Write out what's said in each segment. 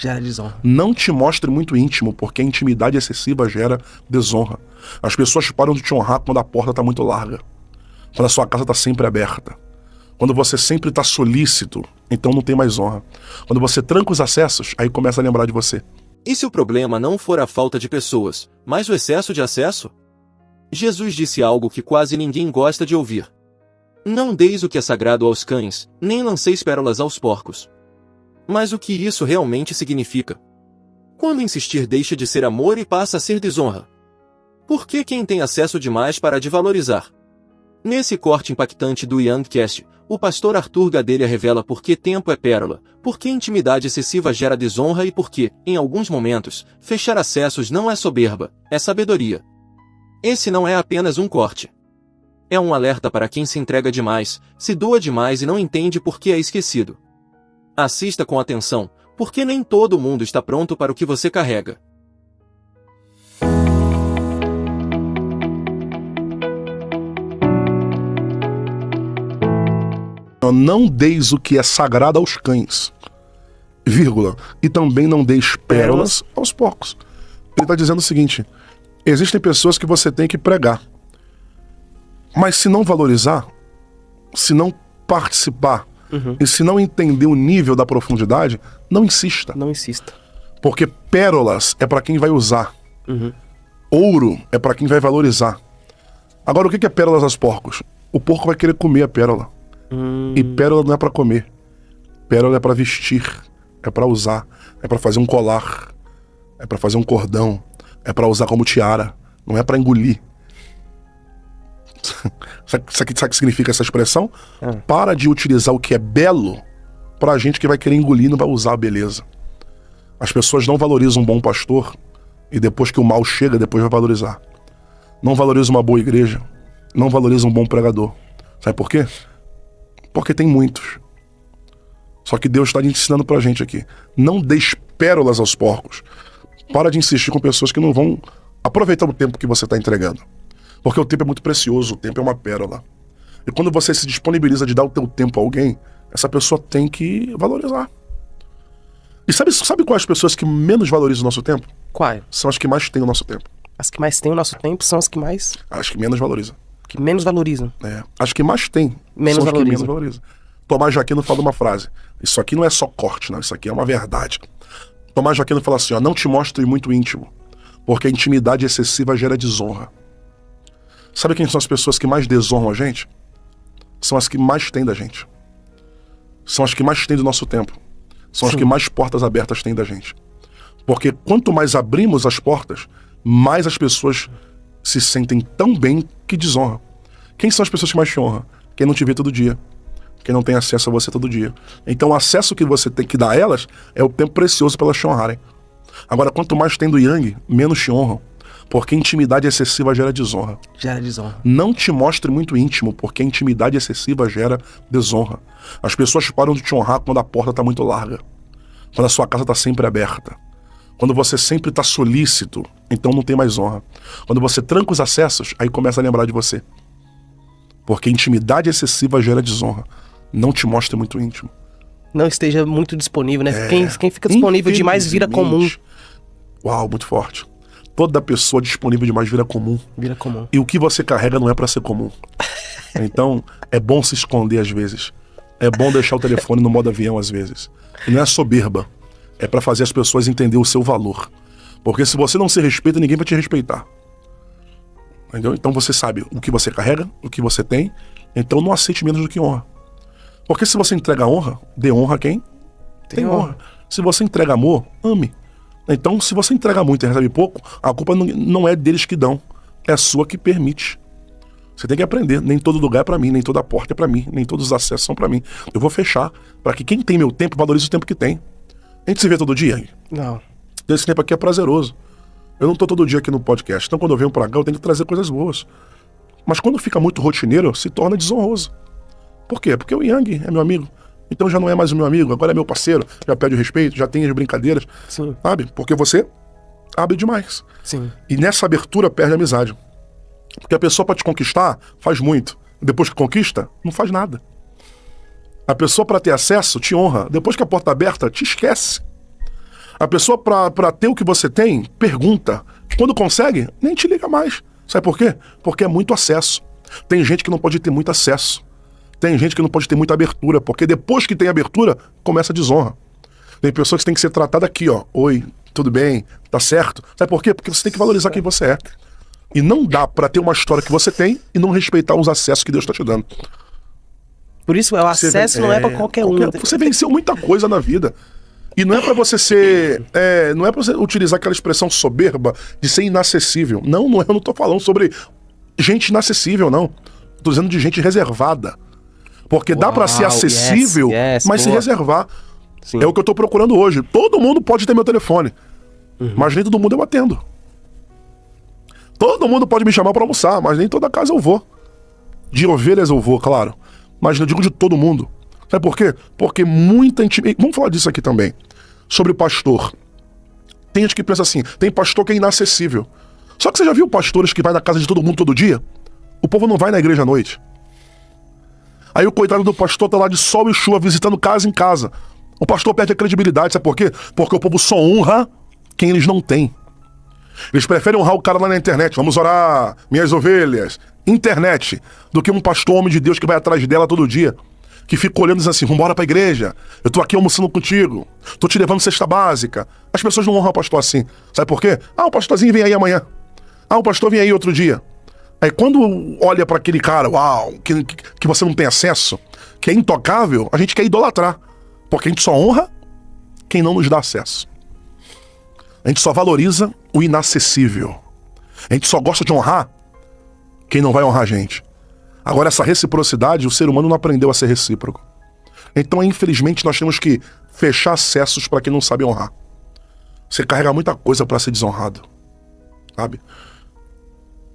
Gera desonra. Não te mostre muito íntimo, porque a intimidade excessiva gera desonra. As pessoas param de te honrar quando a porta tá muito larga. Quando a sua casa tá sempre aberta. Quando você sempre tá solícito, então não tem mais honra. Quando você tranca os acessos, aí começa a lembrar de você. E se o problema não for a falta de pessoas, mas o excesso de acesso? Jesus disse algo que quase ninguém gosta de ouvir. Não deis o que é sagrado aos cães, nem lanceis pérolas aos porcos. Mas o que isso realmente significa? Quando insistir deixa de ser amor e passa a ser desonra. Por que quem tem acesso demais para de valorizar? Nesse corte impactante do Youngcast, o pastor Arthur Gadelha revela por que tempo é pérola, por que intimidade excessiva gera desonra e por que, em alguns momentos, fechar acessos não é soberba, é sabedoria. Esse não é apenas um corte. É um alerta para quem se entrega demais, se doa demais e não entende por que é esquecido. Assista com atenção, porque nem todo mundo está pronto para o que você carrega. Não deis o que é sagrado aos cães, vírgula, e também não deis pérolas aos porcos. Ele está dizendo o seguinte: existem pessoas que você tem que pregar, mas se não valorizar, se não participar, e se não entender o nível da profundidade, não insista. Não insista. Porque pérolas é para quem vai usar. Ouro é para quem vai valorizar. Agora, o que é pérolas aos porcos? O porco vai querer comer a pérola. E pérola não é para comer. Pérola é para vestir, é para usar, é para fazer um colar, é para fazer um cordão, é para usar como tiara, não é para engolir. Sabe o que significa essa expressão? Para de utilizar o que é belo pra gente que vai querer engolir e não vai usar a beleza. As pessoas não valorizam um bom pastor e depois que o mal chega, depois vai valorizar. Não valoriza uma boa igreja, não valoriza um bom pregador. Sabe por quê? Porque tem muitos. Só que Deus está ensinando pra gente aqui: não deis pérolas aos porcos. Para de insistir com pessoas que não vão aproveitar o tempo que você está entregando. Porque o tempo é muito precioso, o tempo é uma pérola. E quando você se disponibiliza de dar o teu tempo a alguém, essa pessoa tem que valorizar. E sabe quais as pessoas que menos valorizam o nosso tempo? Qual? São as que mais têm o nosso tempo. As que mais têm o nosso tempo são as que mais... As que menos valorizam. Que menos valorizam. As que mais têm Menos são as que valorizam. menos valorizam. Tomás de Aquino fala uma frase: isso aqui não é só corte, não, isso aqui é uma verdade. Tomás de Aquino fala assim, ó: não te mostre muito íntimo, porque a intimidade excessiva gera desonra. Sabe quem são as pessoas que mais desonram a gente? São as que mais têm da gente. São as que mais têm do nosso tempo. São as que mais portas abertas têm da gente. Porque quanto mais abrimos as portas, mais as pessoas se sentem tão bem que desonram. Quem são as pessoas que mais te honram? Quem não te vê todo dia. Quem não tem acesso a você todo dia. Então o acesso que você tem que dar a elas é o tempo precioso para elas te honrarem. Agora, quanto mais tem do Yang, menos te honram. Porque intimidade excessiva gera desonra. Gera desonra. Não te mostre muito íntimo, porque a intimidade excessiva gera desonra. As pessoas param de te honrar quando a porta tá muito larga. Quando a sua casa tá sempre aberta. Quando você sempre tá solícito, então não tem mais honra. Quando você tranca os acessos, aí começa a lembrar de você. Porque intimidade excessiva gera desonra. Não te mostre muito íntimo. Não esteja muito disponível, né? Quem fica disponível demais vira comum. Uau, muito forte. Toda pessoa disponível demais vira comum. Vira comum. E o que você carrega não é pra ser comum. Então, é bom se esconder às vezes. É bom deixar o telefone no modo avião às vezes. E não é soberba. É pra fazer as pessoas entender o seu valor. Porque se você não se respeita, ninguém vai te respeitar. Entendeu? Então você sabe o que você carrega, o que você tem. Então não aceite menos do que honra. Porque se você entrega honra, dê honra a quem tem honra. Se você entrega amor, ame. Então, se você entrega muito e recebe pouco, a culpa não é deles que dão, é a sua que permite. Você tem que aprender, nem todo lugar é pra mim, nem toda porta é pra mim, nem todos os acessos são pra mim. Eu vou fechar, pra que quem tem meu tempo valorize o tempo que tem. A gente se vê todo dia? Não. Esse tempo aqui é prazeroso. Eu não tô todo dia aqui no podcast, então quando eu venho pra cá eu tenho que trazer coisas boas. Mas quando fica muito rotineiro, se torna desonroso. Por quê? Porque o Yang é meu amigo. Então já não é mais o meu amigo, agora é meu parceiro, já pede o respeito, já tem as brincadeiras, Sim. sabe? Porque você abre demais. Sim. E nessa abertura perde a amizade. Porque a pessoa pra te conquistar faz muito. Depois que conquista, não faz nada. A pessoa pra ter acesso te honra. Depois que a porta tá aberta, te esquece. A pessoa, pra ter o que você tem, pergunta. Quando consegue, nem te liga mais. Sabe por quê? Porque é muito acesso. Tem gente que não pode ter muito acesso. Tem gente que não pode ter muita abertura, porque depois que tem abertura, começa a desonra. Tem pessoas que têm que ser tratadas aqui, ó. Oi, tudo bem? Tá certo? Sabe por quê? Porque você tem que valorizar quem você é. E não dá pra ter uma história que você tem e não respeitar os acessos que Deus tá te dando. Por isso, o acesso não é pra qualquer um. Você venceu muita coisa na vida. E não é pra você ser... não é pra você utilizar aquela expressão soberba de ser inacessível. Não, eu não tô falando sobre gente inacessível, não. Tô dizendo de gente reservada. Porque dá pra ser acessível, mas se reservar. Sim. É o que eu tô procurando hoje. Todo mundo pode ter meu telefone. Mas nem todo mundo eu atendo. Todo mundo pode me chamar pra almoçar, mas nem toda casa eu vou. De ovelhas eu vou, claro. Mas eu digo de todo mundo. Sabe por quê? Porque muita intimidade... Vamos falar disso aqui também. Sobre pastor. Tem gente que pensa assim, tem pastor que é inacessível. Só que você já viu pastores que vai na casa de todo mundo todo dia? O povo não vai na igreja à noite. Aí o coitado do pastor tá lá de sol e chuva, visitando casa em casa. O pastor perde a credibilidade, sabe por quê? Porque o povo só honra quem eles não têm. Eles preferem honrar o cara lá na internet. Vamos orar, minhas ovelhas. Internet. Do que um pastor homem de Deus que vai atrás dela todo dia. Que fica olhando e diz assim, vambora pra igreja. Eu tô aqui almoçando contigo. Tô te levando cesta básica. As pessoas não honram o pastor assim. Sabe por quê? Ah, o pastorzinho vem aí amanhã. Ah, o pastor vem aí outro dia. Aí quando olha pra aquele cara, uau, que você não tem acesso, que é intocável, a gente quer idolatrar. Porque a gente só honra quem não nos dá acesso. A gente só valoriza o inacessível. A gente só gosta de honrar quem não vai honrar a gente. Agora, essa reciprocidade, o ser humano não aprendeu a ser recíproco. Então, infelizmente, nós temos que fechar acessos para quem não sabe honrar. Você carrega muita coisa para ser desonrado. Sabe?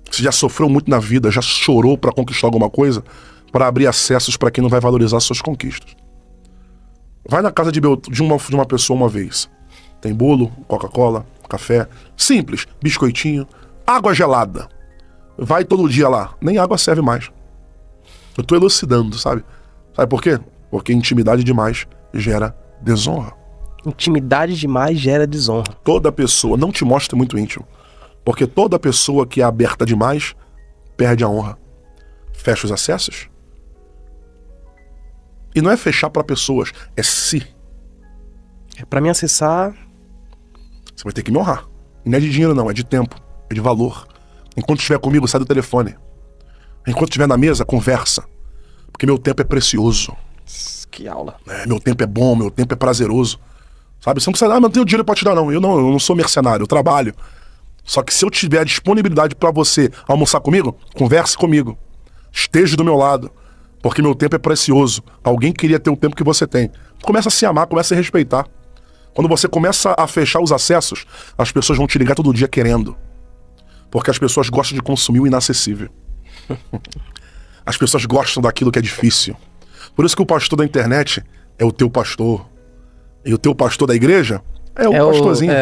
Você já sofreu muito na vida, já chorou para conquistar alguma coisa, para abrir acessos para quem não vai valorizar suas conquistas. Vai na casa de uma pessoa uma vez. Tem bolo, Coca-Cola, café, simples, biscoitinho, água gelada. Vai todo dia lá, nem água serve mais. Eu tô elucidando, sabe? Sabe por quê? Porque intimidade demais gera desonra. Intimidade demais gera desonra. Toda pessoa, não te mostre muito íntimo. Porque toda pessoa que é aberta demais perde a honra. Fecha os acessos. E não é fechar para pessoas, é si. É pra me acessar. Você vai ter que me honrar. E não é de dinheiro não, é de tempo, é de valor. Enquanto estiver comigo, sai do telefone. Enquanto estiver na mesa, conversa. Porque meu tempo é precioso. Que aula. Meu tempo é bom, meu tempo é prazeroso. Sabe? Você não precisa, mas não tenho dinheiro pra te dar não. Eu não sou mercenário, eu trabalho. Só que se eu tiver a disponibilidade pra você almoçar comigo, converse comigo. Esteja do meu lado. Porque meu tempo é precioso. Alguém queria ter o tempo que você tem. Começa a se amar, começa a se respeitar. Quando você começa a fechar os acessos, as pessoas vão te ligar todo dia querendo. Porque as pessoas gostam de consumir o inacessível. As pessoas gostam daquilo que é difícil. Por isso que o pastor da internet é o teu pastor. E o teu pastor da igreja é o pastorzinho.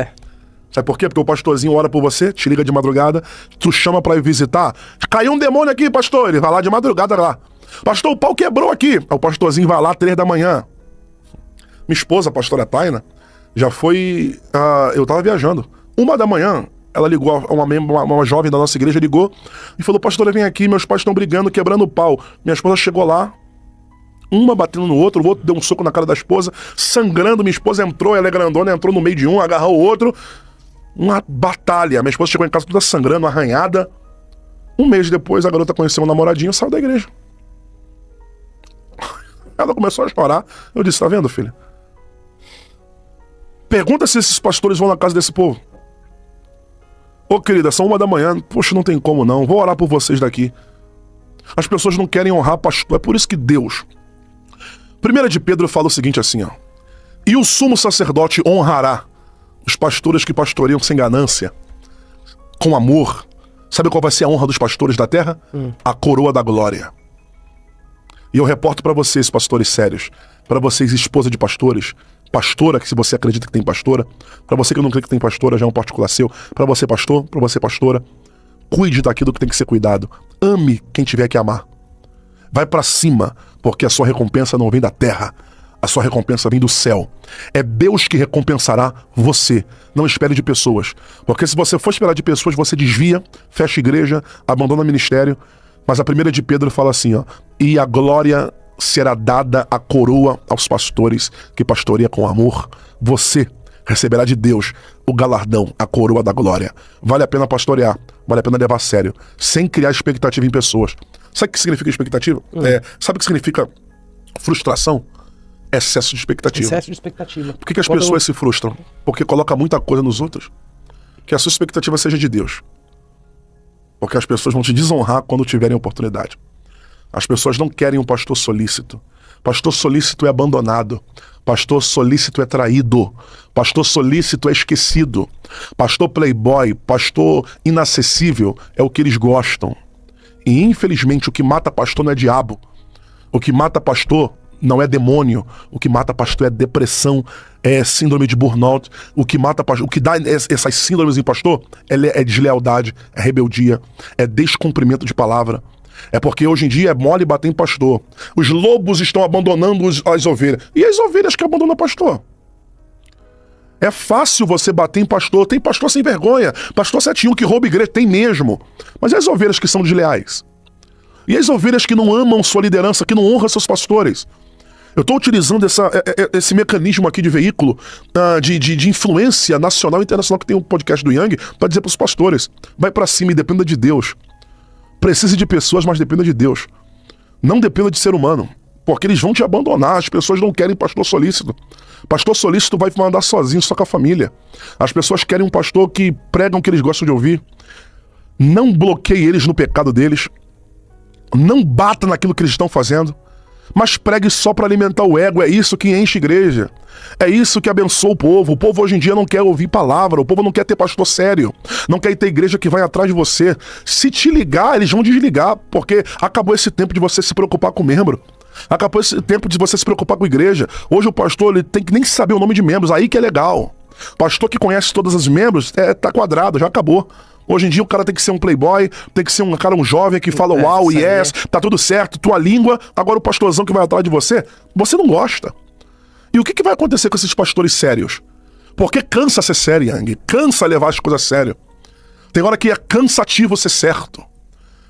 Sabe por quê? Porque o pastorzinho ora por você, te liga de madrugada, tu chama pra ir visitar. Caiu um demônio aqui, pastor. Ele vai lá de madrugada lá. Pastor, o pau quebrou aqui. Aí o pastorzinho vai lá 3 da manhã. Minha esposa, a pastora Taina, já foi... eu tava viajando. 1 da manhã, ela ligou, uma jovem da nossa igreja ligou e falou, pastora, vem aqui, meus pais estão brigando, quebrando o pau. Minha esposa chegou lá, uma batendo no outro, o outro deu um soco na cara da esposa, sangrando, minha esposa entrou, ela é grandona, entrou no meio de um, agarrou o outro. Uma batalha. Minha esposa chegou em casa toda sangrando, arranhada. 1 mês depois, a garota conheceu um namoradinho e saiu da igreja. Ela começou a chorar. Eu disse, tá vendo, filha? Pergunta se esses pastores vão na casa desse povo. Ô, querida, são 1 da manhã. Poxa, não tem como não. Vou orar por vocês daqui. As pessoas não querem honrar pastor. É por isso que Deus... 1 de Pedro fala o seguinte assim, ó. E o sumo sacerdote honrará os pastores que pastoreiam sem ganância, com amor. Sabe qual vai ser a honra dos pastores da terra? A coroa da glória. E eu reporto pra vocês, pastores sérios, pra vocês, esposa de pastores, pastora, que se você acredita que tem pastora, pra você que não crê que tem pastora, já é um particular seu, pra você pastor, pra você pastora, cuide daquilo que tem que ser cuidado. Ame quem tiver que amar. Vai pra cima, porque a sua recompensa não vem da terra. A sua recompensa vem do céu. É Deus que recompensará você. Não espere de pessoas. Porque se você for esperar de pessoas, você desvia, fecha a igreja, abandona o ministério. Mas a primeira de Pedro fala assim, ó: e a glória será dada a coroa aos pastores que pastoreia com amor. Você receberá de Deus o galardão, a coroa da glória. Vale a pena pastorear, vale a pena levar a sério, sem criar expectativa em pessoas. Sabe o que significa expectativa? Sabe o que significa frustração? Excesso de expectativa. Excesso de expectativa. Por que as pessoas se frustram? Porque colocam muita coisa nos outros. Que a sua expectativa seja de Deus. Porque as pessoas vão te desonrar quando tiverem oportunidade. As pessoas não querem um pastor solícito. Pastor solícito é abandonado. Pastor solícito é traído. Pastor solícito é esquecido. Pastor playboy, pastor inacessível é o que eles gostam. E infelizmente o que mata pastor não é diabo. O que mata pastor não é demônio. O que mata pastor é depressão, é síndrome de burnout. O que mata pastor, o que dá essas síndromes em pastor é deslealdade, é rebeldia, é descumprimento de palavra. É porque hoje em dia é mole bater em pastor. Os lobos estão abandonando as ovelhas. E as ovelhas que abandonam o pastor? É fácil você bater em pastor. Tem pastor sem vergonha. Pastor 71 que rouba igreja. Tem mesmo. Mas e as ovelhas que são desleais? E as ovelhas que não amam sua liderança, que não honram seus pastores? Eu estou utilizando esse mecanismo aqui de veículo, de influência nacional e internacional, que tem um podcast do Yang, para dizer para os pastores: vai para cima e dependa de Deus. Precise de pessoas, mas dependa de Deus. Não dependa de ser humano, porque eles vão te abandonar. As pessoas não querem pastor solícito. Pastor solícito vai mandar sozinho, só com a família. As pessoas querem um pastor que prega o que eles gostam de ouvir. Não bloqueie eles no pecado deles. Não bata naquilo que eles estão fazendo. Mas pregue só para alimentar o ego. É isso que enche a igreja. É isso que abençoa o povo. O povo hoje em dia não quer ouvir palavra. O povo não quer ter pastor sério. Não quer ter igreja que vai atrás de você. Se te ligar, eles vão desligar. Porque acabou esse tempo de você se preocupar com membro. Acabou esse tempo de você se preocupar com a igreja. Hoje o pastor ele tem que nem saber o nome de membros. Aí que é legal. Pastor que conhece todas as membros, tá quadrado, já acabou. Hoje em dia o cara tem que ser um playboy, tem que ser um jovem que fala uau, yes, tá tudo certo, tua língua. Agora o pastorzão que vai atrás de você não gosta. E o que vai acontecer com esses pastores sérios? Porque cansa ser sério, Yang. Cansa levar as coisas a sério. Tem hora que é cansativo ser certo.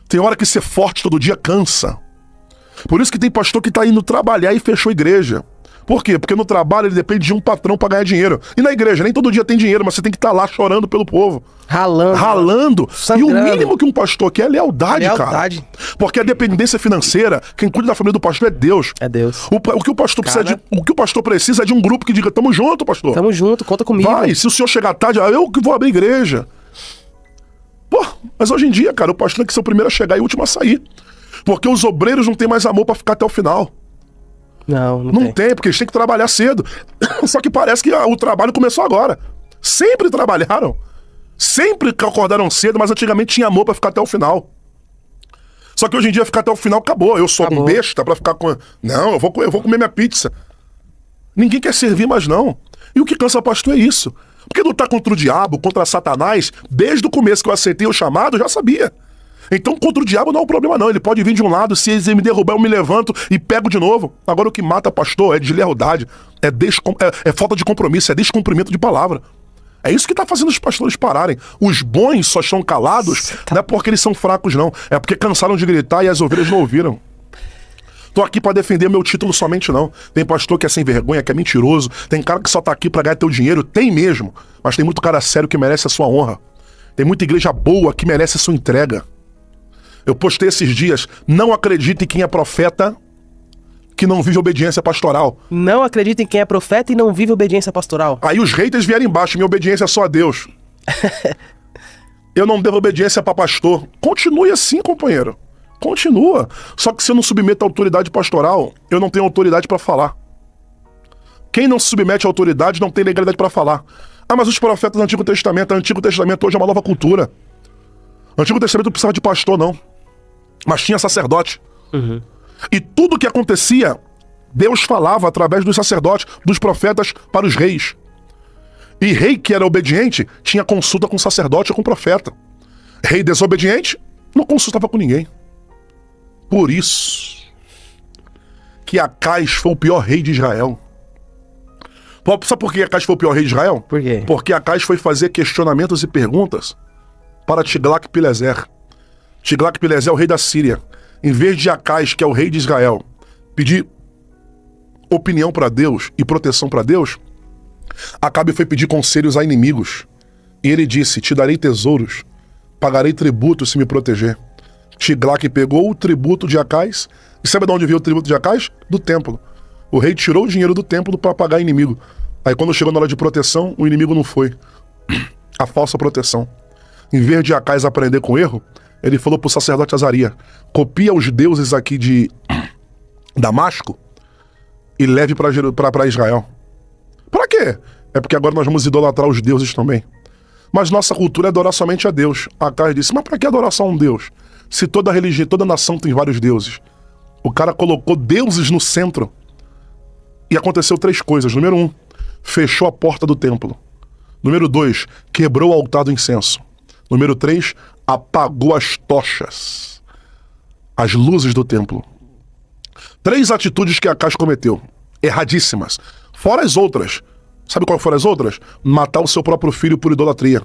Tem hora que ser forte todo dia cansa. Por isso que tem pastor que tá indo trabalhar e fechou a igreja. Por quê? Porque no trabalho ele depende de um patrão pra ganhar dinheiro. E na igreja, nem todo dia tem dinheiro, mas você tem que estar lá chorando pelo povo. Ralando. Sangrando. E o mínimo que um pastor quer é lealdade, cara. Porque a dependência financeira, quem cuida da família do pastor é Deus. É Deus. O que o pastor precisa é de um grupo que diga: tamo junto, pastor. Tamo junto, conta comigo. Vai, se o senhor chegar tarde, eu que vou abrir igreja. Pô, mas hoje em dia, cara, o pastor tem que ser o primeiro a chegar e o último a sair. Porque os obreiros não têm mais amor pra ficar até o final. Não tem, porque eles têm que trabalhar cedo. Só que parece que o trabalho começou agora. Sempre trabalharam. Sempre acordaram cedo, mas antigamente tinha amor pra ficar até o final. Só que hoje em dia ficar até o final acabou. Eu sou um besta pra ficar com... Não, eu vou comer minha pizza. Ninguém quer servir mais não. E o que cansa pastor é isso. Porque lutar contra o diabo, contra Satanás, desde o começo que eu aceitei o chamado, eu já sabia. Então contra o diabo não é um problema não. Ele pode vir de um lado, se ele me derrubar eu me levanto e pego de novo. Agora o que mata pastor é deslealdade, é falta de compromisso, é descumprimento de palavra. É isso que tá fazendo os pastores pararem. Os bons só estão calados, não é porque eles são fracos não, é porque cansaram de gritar e as ovelhas não ouviram. Tô aqui pra defender meu título somente não. Tem pastor que é sem vergonha, que é mentiroso, tem cara que só tá aqui pra ganhar teu dinheiro, tem mesmo, mas tem muito cara sério que merece a sua honra. Tem muita igreja boa que merece a sua entrega. Eu postei esses dias: não acredite em quem é profeta que não vive obediência pastoral. Não acredite em quem é profeta e não vive obediência pastoral. Aí os haters vieram embaixo: minha obediência é só a Deus. Eu não devo obediência para pastor. Continue assim, companheiro. Continua. Só que se eu não submeto à autoridade pastoral, eu não tenho autoridade para falar. Quem não se submete à autoridade não tem legalidade para falar. Ah, mas os profetas do Antigo Testamento hoje é uma nova cultura. O Antigo Testamento não precisava de pastor, não. Mas tinha sacerdote. Uhum. E tudo que acontecia, Deus falava através dos sacerdotes, dos profetas para os reis. E rei que era obediente tinha consulta com o sacerdote ou com o profeta. Rei desobediente não consultava com ninguém. Por isso que Acais foi o pior rei de Israel. Sabe por que Acais foi o pior rei de Israel? Por quê? Porque Acais foi fazer questionamentos e perguntas para Tiglath-Pileser. Tiglath-Pileser é o rei da Síria. Em vez de Acais, que é o rei de Israel, pedir opinião para Deus e proteção para Deus, Acabe foi pedir conselhos a inimigos. E ele disse: te darei tesouros, pagarei tributo se me proteger. Tiglath pegou o tributo de Acais. E sabe de onde veio o tributo de Acais? Do templo. O rei tirou o dinheiro do templo para pagar inimigo. Aí quando chegou na hora de proteção, o inimigo não foi. A falsa proteção. Em vez de Acais aprender com o erro, ele falou pro sacerdote Azaria: copia os deuses aqui de Damasco e leve para Israel. Pra quê? É porque agora nós vamos idolatrar os deuses também. Mas nossa cultura é adorar somente a Deus. Acais disse: mas pra que adorar só um Deus? Se toda religião, toda nação tem vários deuses. O cara colocou deuses no centro. E aconteceu 3 coisas. Número 1, fechou a porta do templo. Número 2, quebrou o altar do incenso. Número 3, apagou as tochas, as luzes do templo. 3 atitudes que Acais cometeu, erradíssimas. Fora as outras. Sabe qual foram as outras? Matar o seu próprio filho por idolatria.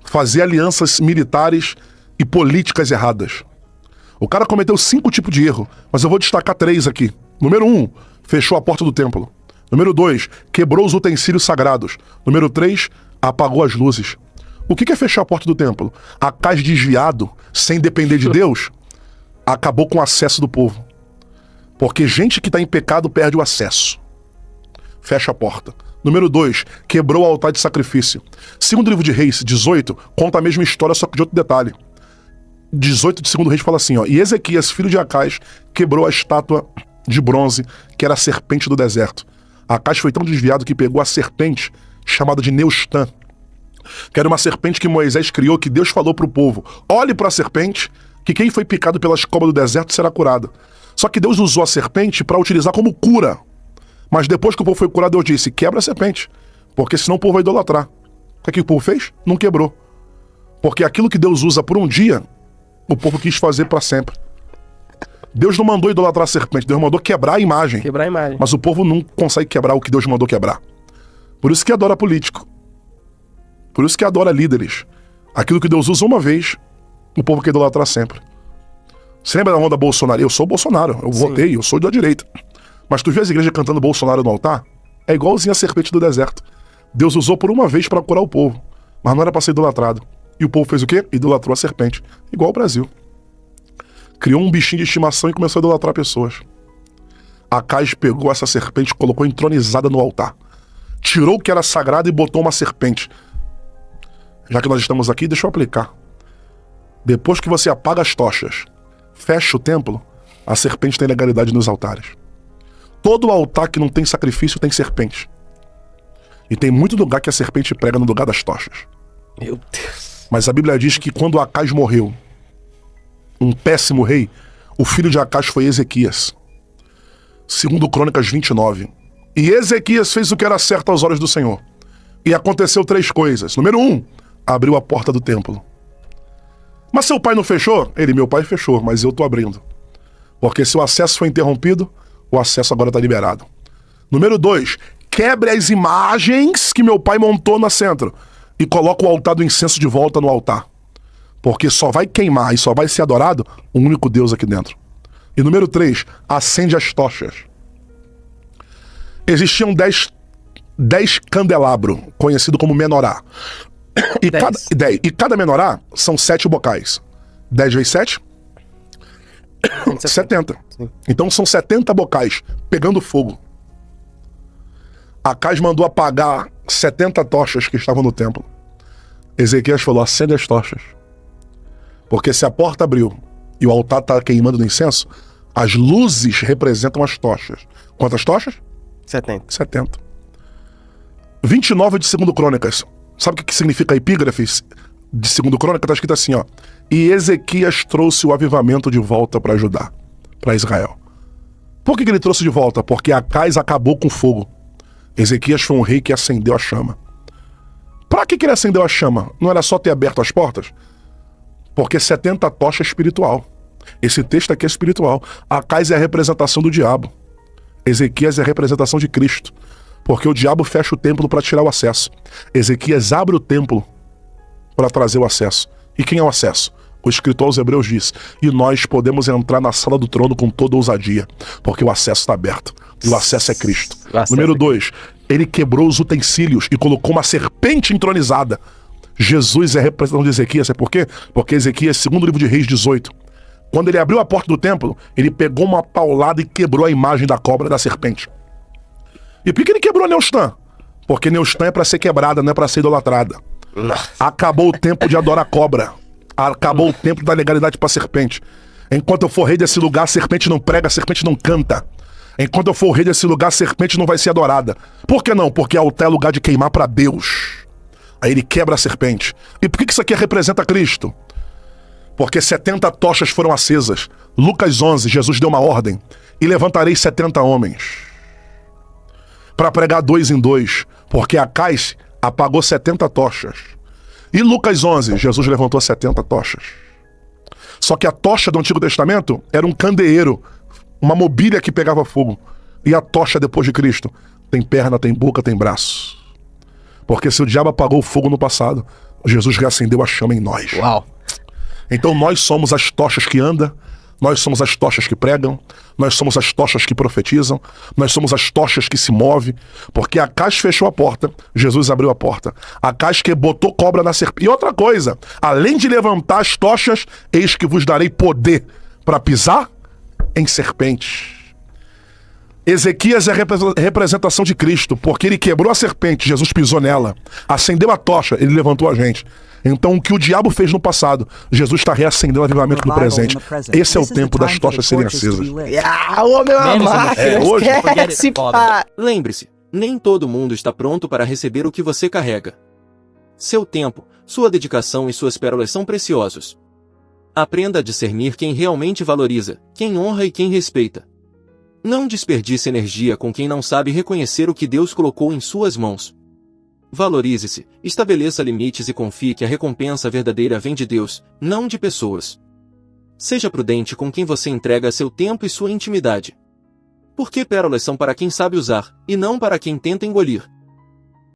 Fazer alianças militares e políticas erradas. O cara cometeu 5 tipos de erro, mas eu vou destacar 3 aqui. Número 1, fechou a porta do templo. Número 2, quebrou os utensílios sagrados. Número 3, apagou as luzes. O que é fechar a porta do templo? Acais desviado, sem depender de Deus, acabou com o acesso do povo. Porque gente que está em pecado perde o acesso. Fecha a porta. Número 2, quebrou o altar de sacrifício. Segundo livro de Reis, 18, conta a mesma história, só que de outro detalhe. 18 de segundo Reis fala assim, ó: e Ezequias, filho de Acais, quebrou a estátua de bronze, que era a serpente do deserto. Acais foi tão desviado que pegou a serpente, chamada de Neustã, que era uma serpente que Moisés criou, que Deus falou pro povo: olhe para a serpente, que quem foi picado pelas cobras do deserto será curado. Só que Deus usou a serpente para utilizar como cura. Mas depois que o povo foi curado, Deus disse: quebra a serpente, porque senão o povo vai idolatrar. O que o povo fez? Não quebrou. Porque aquilo que Deus usa por um dia, o povo quis fazer para sempre. Deus não mandou idolatrar a serpente, Deus mandou quebrar a imagem. Quebrar a imagem. Mas o povo não consegue quebrar o que Deus mandou quebrar. Por isso que adora político. Por isso que adora líderes. Aquilo que Deus usa uma vez, o povo quer idolatrar sempre. Você lembra da onda Bolsonaro? Eu sou Bolsonaro, eu votei, eu sou da direita. Mas tu vê as igrejas cantando Bolsonaro no altar? É igualzinho a serpente do deserto. Deus usou por uma vez para curar o povo, mas não era para ser idolatrado. E o povo fez o quê? Idolatrou a serpente. Igual o Brasil. Criou um bichinho de estimação e começou a idolatrar pessoas. Acais pegou essa serpente, colocou entronizada no altar. Tirou o que era sagrado e botou uma serpente. Já que nós estamos aqui, deixa eu aplicar. Depois que você apaga as tochas, fecha o templo, a serpente tem legalidade nos altares. Todo altar que não tem sacrifício tem serpente. E tem muito lugar que a serpente prega no lugar das tochas. Meu Deus. Mas a Bíblia diz que quando Acais morreu, um péssimo rei, o filho de Acais foi Ezequias. Segundo Crônicas 29. E Ezequias fez o que era certo aos olhos do Senhor. E aconteceu 3 coisas. Número 1, abriu a porta do templo. Mas seu pai não fechou? Meu pai fechou, mas eu tô abrindo. Porque se o acesso foi interrompido, o acesso agora está liberado. Número 2, quebre as imagens que meu pai montou no centro e coloca o altar do incenso de volta no altar. Porque só vai queimar e só vai ser adorado o único Deus aqui dentro. E número 3, acende as tochas. Existiam 10 candelabros, conhecido como menorá. E cada menorá são 7 bocais. 10 vezes 7? 70. Sim. Então são 70 bocais pegando fogo. Acais mandou apagar 70 tochas que estavam no templo. Ezequias falou: acende as tochas. Porque se a porta abriu e o altar está queimando no incenso, as luzes representam as tochas. Quantas tochas? 70. 29 de 2 Crônicas. Sabe o que significa a epígrafe de 2 Crônicas? Está escrito assim, ó: e Ezequias trouxe o avivamento de volta para Judá, para Israel. Por que ele trouxe de volta? Porque Acais acabou com o fogo. Ezequias foi um rei que acendeu a chama. Para que ele acendeu a chama? Não era só ter aberto as portas? Porque 70 tocha é espiritual. Esse texto aqui é espiritual. Acais é a representação do diabo. Ezequias é a representação de Cristo. Porque o diabo fecha o templo para tirar o acesso. Ezequias abre o templo para trazer o acesso. E quem é o acesso? O escritor aos Hebreus diz: e nós podemos entrar na sala do trono com toda ousadia, porque o acesso está aberto. E o acesso é Cristo. Número 2, ele quebrou os utensílios e colocou uma serpente entronizada. Jesus é a representação de Ezequias. Sabe por quê? Porque Ezequias, segundo livro de Reis 18, quando ele abriu a porta do templo, ele pegou uma paulada e quebrou a imagem da cobra e da serpente. E por que ele quebrou Neustã? Porque Neustã é para ser quebrada, não é para ser idolatrada. Acabou o tempo de adorar cobra. Acabou o tempo da legalidade para serpente. Enquanto eu for rei desse lugar, a serpente não prega, a serpente não canta. Enquanto eu for rei desse lugar, a serpente não vai ser adorada. Por que não? Porque altar é lugar de queimar para Deus. Aí ele quebra a serpente. E por que isso aqui representa Cristo? Porque 70 tochas foram acesas. Lucas 11, Jesus deu uma ordem: e levantarei 70 homens para pregar 2 em 2, porque Acais apagou 70 tochas. E Lucas 11, Jesus levantou 70 tochas. Só que a tocha do Antigo Testamento era um candeeiro, uma mobília que pegava fogo. E a tocha depois de Cristo tem perna, tem boca, tem braço. Porque se o diabo apagou o fogo no passado, Jesus reacendeu a chama em nós. Uau! Então nós somos as tochas que andam, nós somos as tochas que pregam, nós somos as tochas que profetizam, nós somos as tochas que se movem, porque Acais fechou a porta, Jesus abriu a porta. Acais que botou cobra na serpente. E outra coisa, além de levantar as tochas, eis que vos darei poder para pisar em serpentes. Ezequias é a representação de Cristo, porque ele quebrou a serpente, Jesus pisou nela, acendeu a tocha, ele levantou a gente. Então o que o diabo fez no passado, Jesus está reacendendo o avivamento no presente. Esse é o tempo das tochas serem acesas. Hoje. Lembre-se, nem todo mundo está pronto para receber o que você carrega. Seu tempo, sua dedicação e suas pérolas são preciosos. Aprenda a discernir quem realmente valoriza, quem honra e quem respeita. Não desperdice energia com quem não sabe reconhecer o que Deus colocou em suas mãos. Valorize-se, estabeleça limites e confie que a recompensa verdadeira vem de Deus, não de pessoas. Seja prudente com quem você entrega seu tempo e sua intimidade. Porque pérolas são para quem sabe usar, e não para quem tenta engolir.